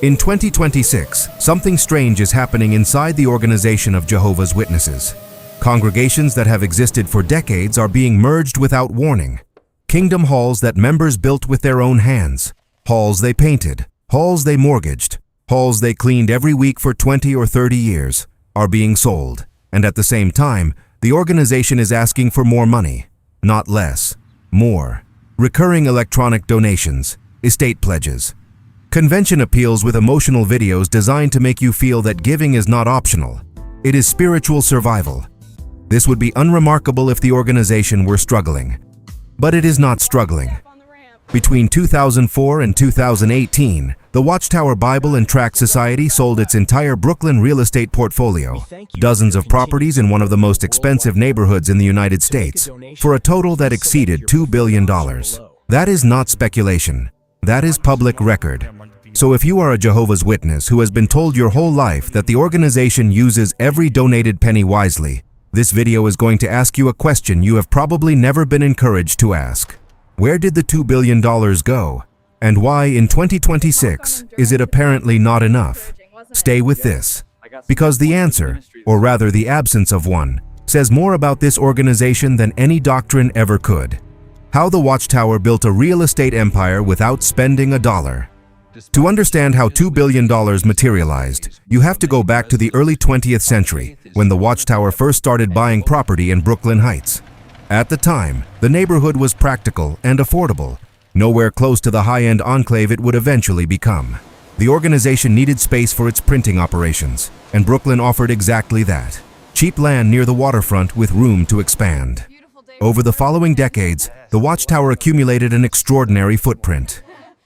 In 2026, something strange is happening inside the organization of Jehovah's Witnesses. Congregations that have existed for decades are being merged without warning. Kingdom halls that members built with their own hands, halls they painted, halls they mortgaged, halls they cleaned every week for 20 or 30 years, are being sold. And at the same time, the organization is asking for more money, not less, more. Recurring electronic donations, estate pledges. Convention appeals with emotional videos designed to make you feel that giving is not optional. It is spiritual survival. This would be unremarkable if the organization were struggling. But it is not struggling. Between 2004 and 2018, the Watchtower Bible and Tract Society sold its entire Brooklyn real estate portfolio, dozens of properties in one of the most expensive neighborhoods in the United States, for a total that exceeded $2 billion. That is not speculation. That is public record. So if you are a Jehovah's Witness who has been told your whole life that the organization uses every donated penny wisely, this video is going to ask you a question you have probably never been encouraged to ask. Where did the $2 billion go? And why in 2026 is it apparently not enough? Stay with this. Because the answer, or rather the absence of one, says more about this organization than any doctrine ever could. How the Watchtower built a real estate empire without spending a dollar. To understand how $2 billion materialized, you have to go back to the early 20th century, when the Watchtower first started buying property in Brooklyn Heights. At the time, the neighborhood was practical and affordable, nowhere close to the high-end enclave it would eventually become. The organization needed space for its printing operations, and Brooklyn offered exactly that. Cheap land near the waterfront with room to expand. Over the following decades, the Watchtower accumulated an extraordinary footprint.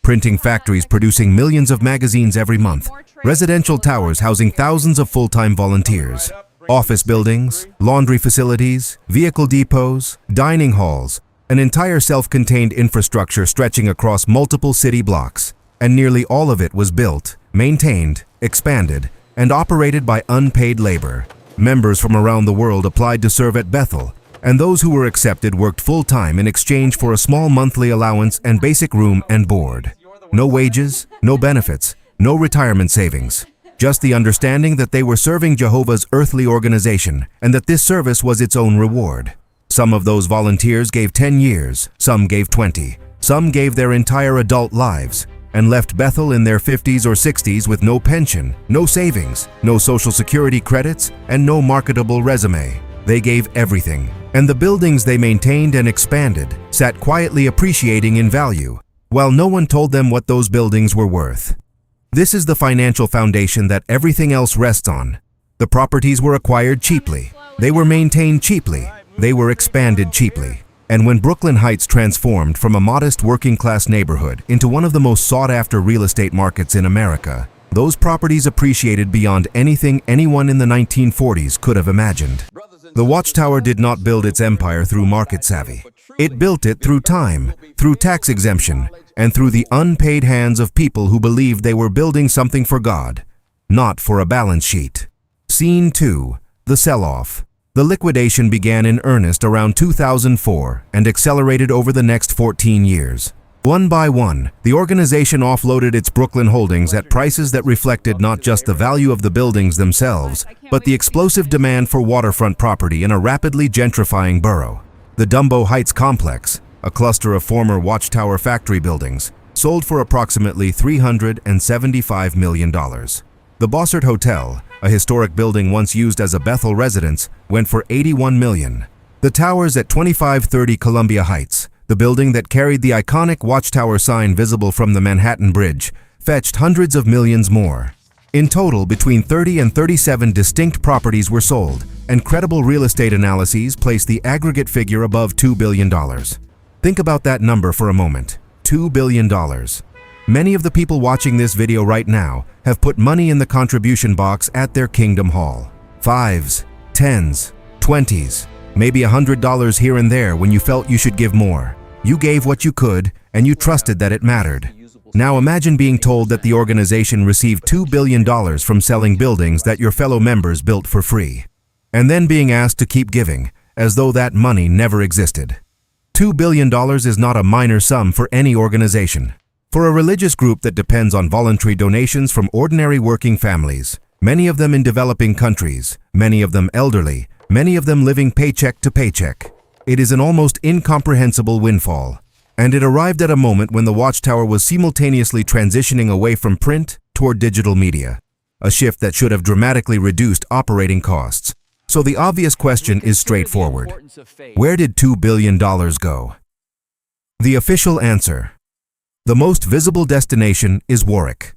Printing factories producing millions of magazines every month, residential towers housing thousands of full-time volunteers, office buildings, laundry facilities, vehicle depots, dining halls, an entire self-contained infrastructure stretching across multiple city blocks, and nearly all of it was built, maintained, expanded, and operated by unpaid labor. Members from around the world applied to serve at Bethel, and those who were accepted worked full-time in exchange for a small monthly allowance and basic room and board. No wages, no benefits, no retirement savings. Just the understanding that they were serving Jehovah's earthly organization and that this service was its own reward. Some of those volunteers gave 10 years, some gave 20, some gave their entire adult lives, and left Bethel in their 50s or 60s with no pension, no savings, no social security credits, and no marketable resume. They gave everything, and the buildings they maintained and expanded sat quietly appreciating in value, while no one told them what those buildings were worth. This is the financial foundation that everything else rests on. The properties were acquired cheaply. They were maintained cheaply. They were expanded cheaply. And when Brooklyn Heights transformed from a modest working-class neighborhood into one of the most sought-after real estate markets in America, those properties appreciated beyond anything anyone in the 1940s could have imagined. The Watchtower did not build its empire through market savvy. It built it through time, through tax exemption, and through the unpaid hands of people who believed they were building something for God, not for a balance sheet. Scene 2. The Sell-Off. The liquidation began in earnest around 2004 and accelerated over the next 14 years. One by one, the organization offloaded its Brooklyn holdings at prices that reflected not just the value of the buildings themselves, but the explosive demand for waterfront property in a rapidly gentrifying borough. The Dumbo Heights complex, a cluster of former Watchtower factory buildings, sold for approximately $375 million. The Bossert Hotel, a historic building once used as a Bethel residence, went for $81 million. The towers at 2530 Columbia Heights, the building that carried the iconic Watchtower sign visible from the Manhattan Bridge, fetched hundreds of millions more. In total, between 30 and 37 distinct properties were sold, and credible real estate analyses placed the aggregate figure above $2 billion. Think about that number for a moment. $2 billion. Many of the people watching this video right now have put money in the contribution box at their Kingdom Hall. Fives, tens, 20s, maybe $100 here and there when you felt you should give more. You gave what you could, and you trusted that it mattered. Now imagine being told that the organization received $2 billion from selling buildings that your fellow members built for free, and then being asked to keep giving, as though that money never existed. $2 billion is not a minor sum for any organization. For a religious group that depends on voluntary donations from ordinary working families, many of them in developing countries, many of them elderly, many of them living paycheck to paycheck, it is an almost incomprehensible windfall. And it arrived at a moment when the Watchtower was simultaneously transitioning away from print toward digital media, a shift that should have dramatically reduced operating costs. So the obvious question is straightforward. Where did $2 billion go? The official answer: the most visible destination is Warwick.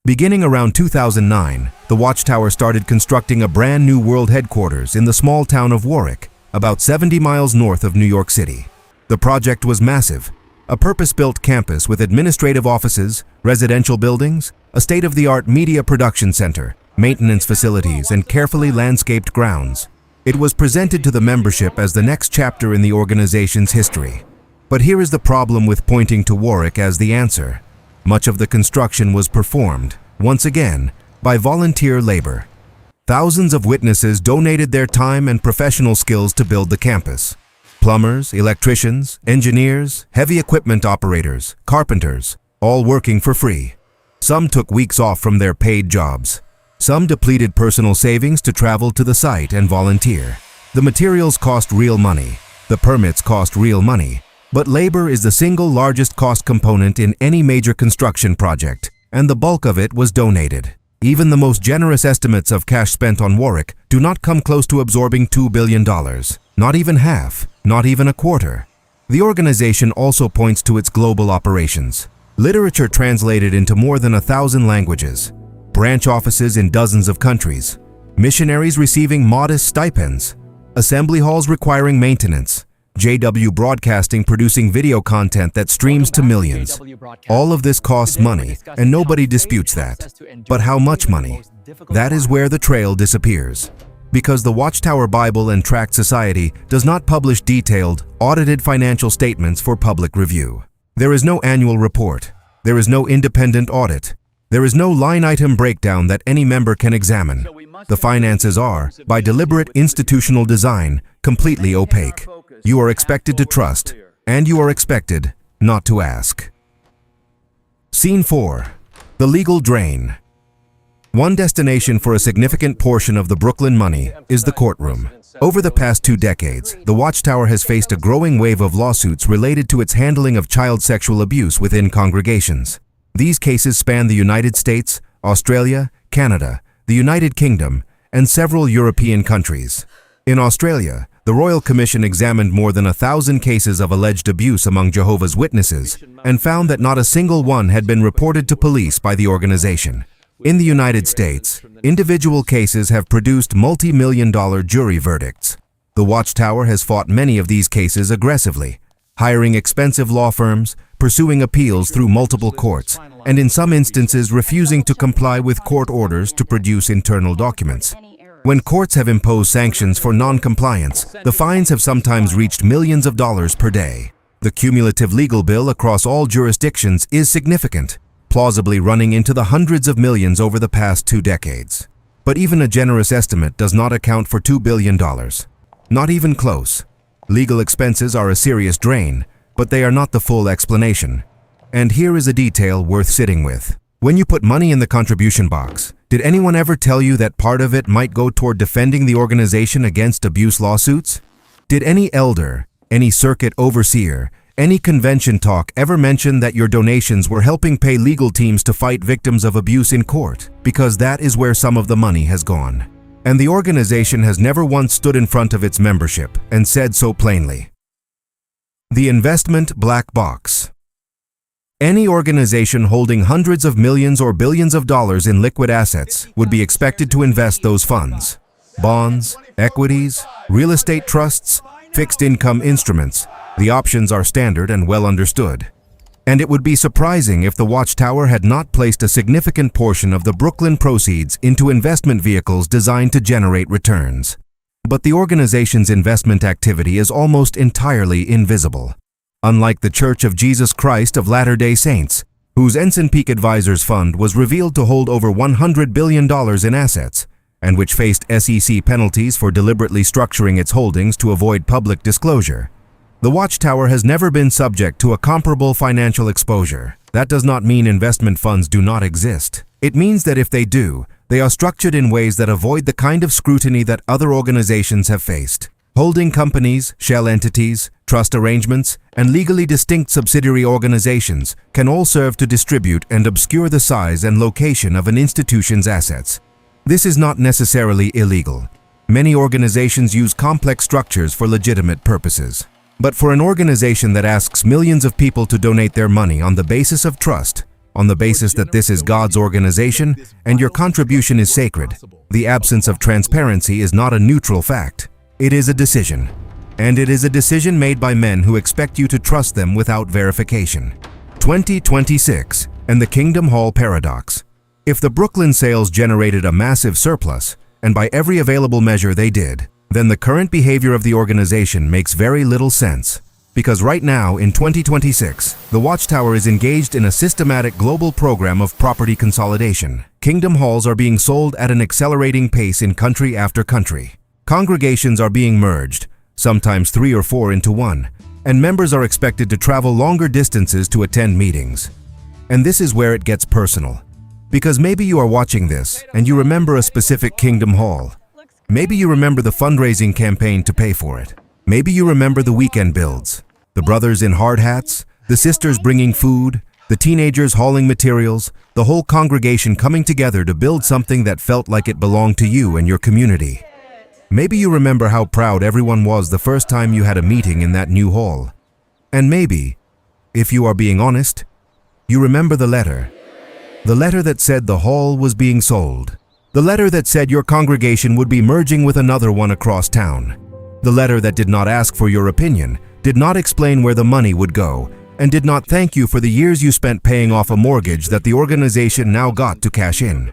Beginning around 2009, the Watchtower started constructing a brand new world headquarters in the small town of Warwick, about 70 miles north of New York City. The project was massive, a purpose-built campus with administrative offices, residential buildings, a state-of-the-art media production center, maintenance facilities, and carefully landscaped grounds. It was presented to the membership as the next chapter in the organization's history. But here is the problem with pointing to Warwick as the answer. Much of the construction was performed, once again, by volunteer labor. Thousands of witnesses donated their time and professional skills to build the campus. Plumbers, electricians, engineers, heavy equipment operators, carpenters, all working for free. Some took weeks off from their paid jobs. Some depleted personal savings to travel to the site and volunteer. The materials cost real money. The permits cost real money. But labor is the single largest cost component in any major construction project, and the bulk of it was donated. Even the most generous estimates of cash spent on Warwick do not come close to absorbing $2 billion. Not even half, not even a quarter. The organization also points to its global operations. Literature translated into more than 1,000 languages. Branch offices in dozens of countries. Missionaries receiving modest stipends. Assembly halls requiring maintenance. JW Broadcasting producing video content that streams to millions. All of this costs money, and nobody disputes that. But how much money? That is where the trail disappears. Because the Watchtower Bible and Tract Society does not publish detailed, audited financial statements for public review. There is no annual report. There is no independent audit. There is no line-item breakdown that any member can examine. The finances are, by deliberate institutional design, completely opaque. You are expected to trust, and you are expected not to ask. Scene 4. The legal drain. One destination for a significant portion of the Brooklyn money is the courtroom. Over the past 2 decades, the Watchtower has faced a growing wave of lawsuits related to its handling of child sexual abuse within congregations. These cases span the United States, Australia, Canada, the United Kingdom, and several European countries. In Australia, the Royal Commission examined more than 1,000 cases of alleged abuse among Jehovah's Witnesses and found that not a single one had been reported to police by the organization. In the United States, individual cases have produced multi-million-dollar jury verdicts. The Watchtower has fought many of these cases aggressively, hiring expensive law firms, pursuing appeals through multiple courts, and in some instances refusing to comply with court orders to produce internal documents. When courts have imposed sanctions for non-compliance, the fines have sometimes reached millions of dollars per day. The cumulative legal bill across all jurisdictions is significant, plausibly running into the hundreds of millions over the past 2 decades. But even a generous estimate does not account for $2 billion. Not even close. Legal expenses are a serious drain, but they are not the full explanation. And here is a detail worth sitting with. When you put money in the contribution box, did anyone ever tell you that part of it might go toward defending the organization against abuse lawsuits? Did any elder, any circuit overseer, any convention talk ever mention that your donations were helping pay legal teams to fight victims of abuse in court? Because that is where some of the money has gone. And the organization has never once stood in front of its membership and said so plainly. The investment black box. Any organization holding hundreds of millions or billions of dollars in liquid assets would be expected to invest those funds. Bonds, equities, real estate trusts, fixed income instruments. The options are standard and well understood. And it would be surprising if the Watchtower had not placed a significant portion of the Brooklyn proceeds into investment vehicles designed to generate returns. But the organization's investment activity is almost entirely invisible. Unlike the Church of Jesus Christ of Latter-day Saints, whose Ensign Peak Advisors Fund was revealed to hold over $100 billion in assets, and which faced SEC penalties for deliberately structuring its holdings to avoid public disclosure, the Watchtower has never been subject to a comparable financial exposure. That does not mean investment funds do not exist. It means that if they do, they are structured in ways that avoid the kind of scrutiny that other organizations have faced. Holding companies, shell entities, trust arrangements, and legally distinct subsidiary organizations can all serve to distribute and obscure the size and location of an institution's assets. This is not necessarily illegal. Many organizations use complex structures for legitimate purposes. But for an organization that asks millions of people to donate their money on the basis of trust, on the basis that this is God's organization and your contribution is sacred, the absence of transparency is not a neutral fact. It is a decision. And it is a decision made by men who expect you to trust them without verification. 2026 and the Kingdom Hall Paradox. If the Brooklyn sales generated a massive surplus, and by every available measure they did, then the current behavior of the organization makes very little sense. Because right now, in 2026, the Watchtower is engaged in a systematic global program of property consolidation. Kingdom halls are being sold at an accelerating pace in country after country. Congregations are being merged, sometimes 3 or 4 into one, and members are expected to travel longer distances to attend meetings. And this is where it gets personal. Because maybe you are watching this and you remember a specific Kingdom Hall. Maybe you remember the fundraising campaign to pay for it. Maybe you remember the weekend builds, the brothers in hard hats, the sisters bringing food, the teenagers hauling materials, the whole congregation coming together to build something that felt like it belonged to you and your community. Maybe you remember how proud everyone was the first time you had a meeting in that new hall. And maybe, if you are being honest, you remember the letter that said the hall was being sold. The letter that said your congregation would be merging with another one across town. The letter that did not ask for your opinion, did not explain where the money would go, and did not thank you for the years you spent paying off a mortgage that the organization now got to cash in.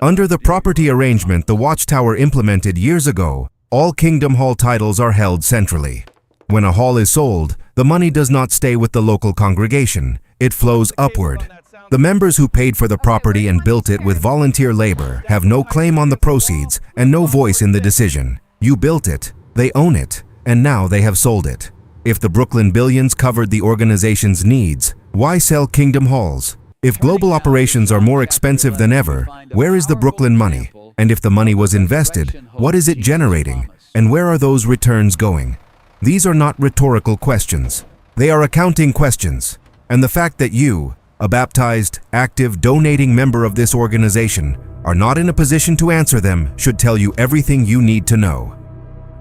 Under the property arrangement the Watchtower implemented years ago, all Kingdom Hall titles are held centrally. When a hall is sold, the money does not stay with the local congregation. It flows upward. The members who paid for the property and built it with volunteer labor have no claim on the proceeds and no voice in the decision. You built it, they own it, and now they have sold it. If the Brooklyn billions covered the organization's needs, why sell Kingdom Halls? If global operations are more expensive than ever, where is the Brooklyn money? And if the money was invested, what is it generating? And where are those returns going? These are not rhetorical questions. They are accounting questions. And the fact that you, a baptized, active, donating member of this organization, are not in a position to answer them should tell you everything you need to know.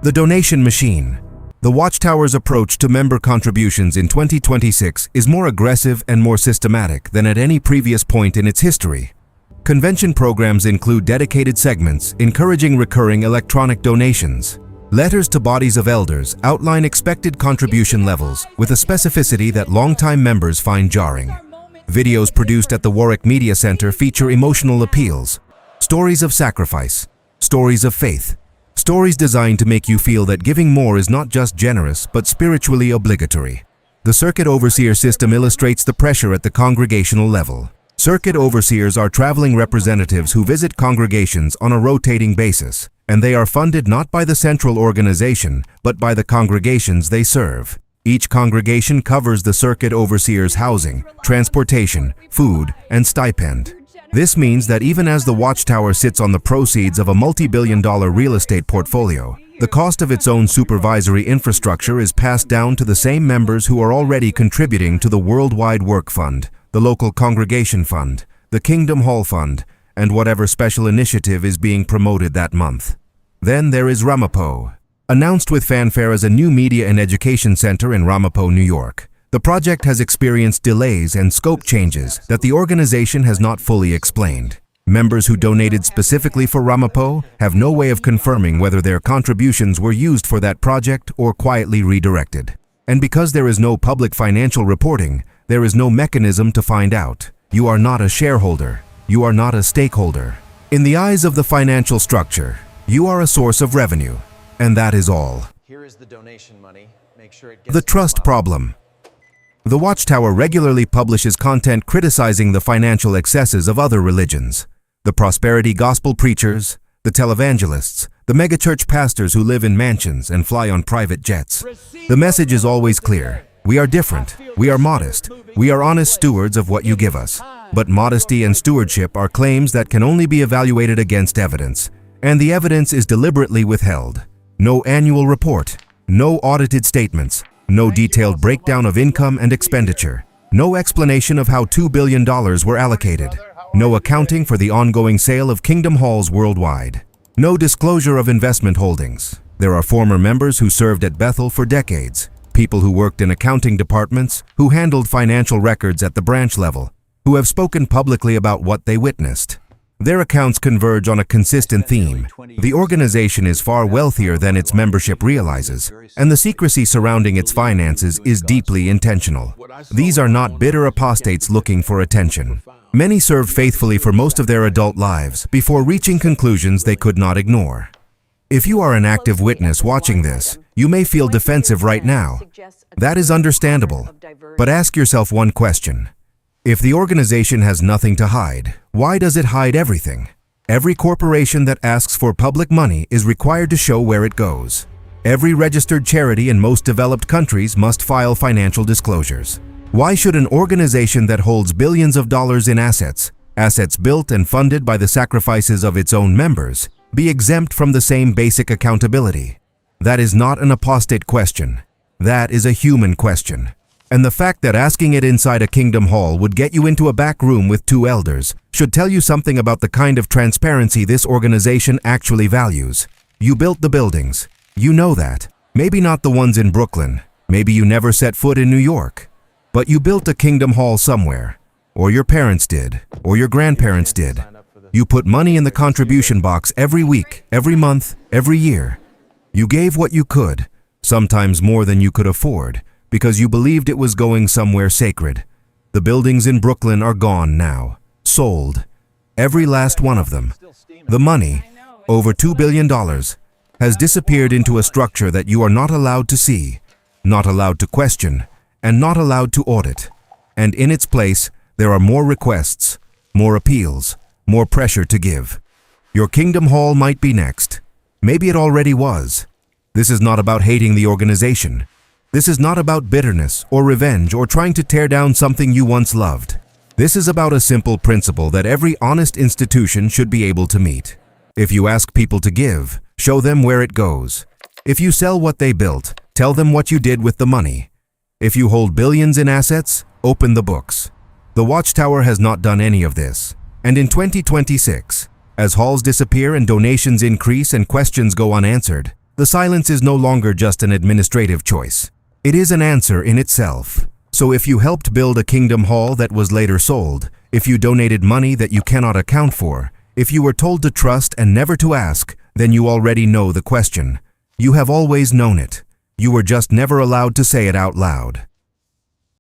The donation machine. The Watchtower's approach to member contributions in 2026 is more aggressive and more systematic than at any previous point in its history. Convention programs include dedicated segments encouraging recurring electronic donations. Letters to bodies of elders outline expected contribution levels with a specificity that longtime members find jarring. Videos produced at the Warwick Media Center feature emotional appeals, stories of sacrifice, stories of faith, stories designed to make you feel that giving more is not just generous but spiritually obligatory. The circuit overseer system illustrates the pressure at the congregational level. Circuit overseers are traveling representatives who visit congregations on a rotating basis, and they are funded not by the central organization but by the congregations they serve. Each congregation covers the circuit overseer's housing, transportation, food, and stipend. This means that even as the Watchtower sits on the proceeds of a multi-billion-dollar real estate portfolio, the cost of its own supervisory infrastructure is passed down to the same members who are already contributing to the Worldwide Work Fund, the local congregation fund, the Kingdom Hall Fund, and whatever special initiative is being promoted that month. Then there is Ramapo. Announced with fanfare as a new media and education center in Ramapo, New York, the project has experienced delays and scope changes that the organization has not fully explained. Members who donated specifically for Ramapo have no way of confirming whether their contributions were used for that project or quietly redirected. And because there is no public financial reporting, there is no mechanism to find out. You are not a shareholder. You are not a stakeholder. In the eyes of the financial structure, you are a source of revenue. And that is all. Here is the donation money. Make sure it gets The trust problem. The Watchtower regularly publishes content criticizing the financial excesses of other religions. The prosperity gospel preachers, the televangelists, the megachurch pastors who live in mansions and fly on private jets. The message is always clear. We are different. We are modest. We are honest stewards of what you give us. But modesty and stewardship are claims that can only be evaluated against evidence, and the evidence is deliberately withheld. No annual report, no audited statements, no detailed breakdown of income and expenditure, no explanation of how $2 billion were allocated, no accounting for the ongoing sale of Kingdom Halls worldwide, no disclosure of investment holdings. There are former members who served at Bethel for decades, people who worked in accounting departments, who handled financial records at the branch level, who have spoken publicly about what they witnessed. Their accounts converge on a consistent theme. The organization is far wealthier than its membership realizes, and the secrecy surrounding its finances is deeply intentional. These are not bitter apostates looking for attention. Many served faithfully for most of their adult lives before reaching conclusions they could not ignore. If you are an active witness watching this, you may feel defensive right now. That is understandable. But ask yourself one question. If the organization has nothing to hide, why does it hide everything? Every corporation that asks for public money is required to show where it goes. Every registered charity in most developed countries must file financial disclosures. Why should an organization that holds billions of dollars in assets built and funded by the sacrifices of its own members, be exempt from the same basic accountability? That is not an apostate question. That is a human question. And the fact that asking it inside a Kingdom Hall would get you into a back room with two elders should tell you something about the kind of transparency this organization actually values. You built the buildings. You know that. Maybe not the ones in Brooklyn. Maybe you never set foot in New York. But you built a Kingdom Hall somewhere. Or your parents did. Or your grandparents did. You put money in the contribution box every week, every month, every year. You gave what you could, sometimes more than you could afford, because you believed it was going somewhere sacred. The buildings in Brooklyn are gone now, sold. Every last one of them. The money, over $2 billion, has disappeared into a structure that you are not allowed to see, not allowed to question, and not allowed to audit. And in its place, there are more requests, more appeals, more pressure to give. Your Kingdom Hall might be next. Maybe it already was. This is not about hating the organization. This is not about bitterness or revenge or trying to tear down something you once loved. This is about a simple principle that every honest institution should be able to meet. If you ask people to give, show them where it goes. If you sell what they built, tell them what you did with the money. If you hold billions in assets, open the books. The Watchtower has not done any of this. And in 2026, as halls disappear and donations increase and questions go unanswered, the silence is no longer just an administrative choice. It is an answer in itself. So if you helped build a Kingdom Hall that was later sold, if you donated money that you cannot account for, if you were told to trust and never to ask, then you already know the question. You have always known it. You were just never allowed to say it out loud.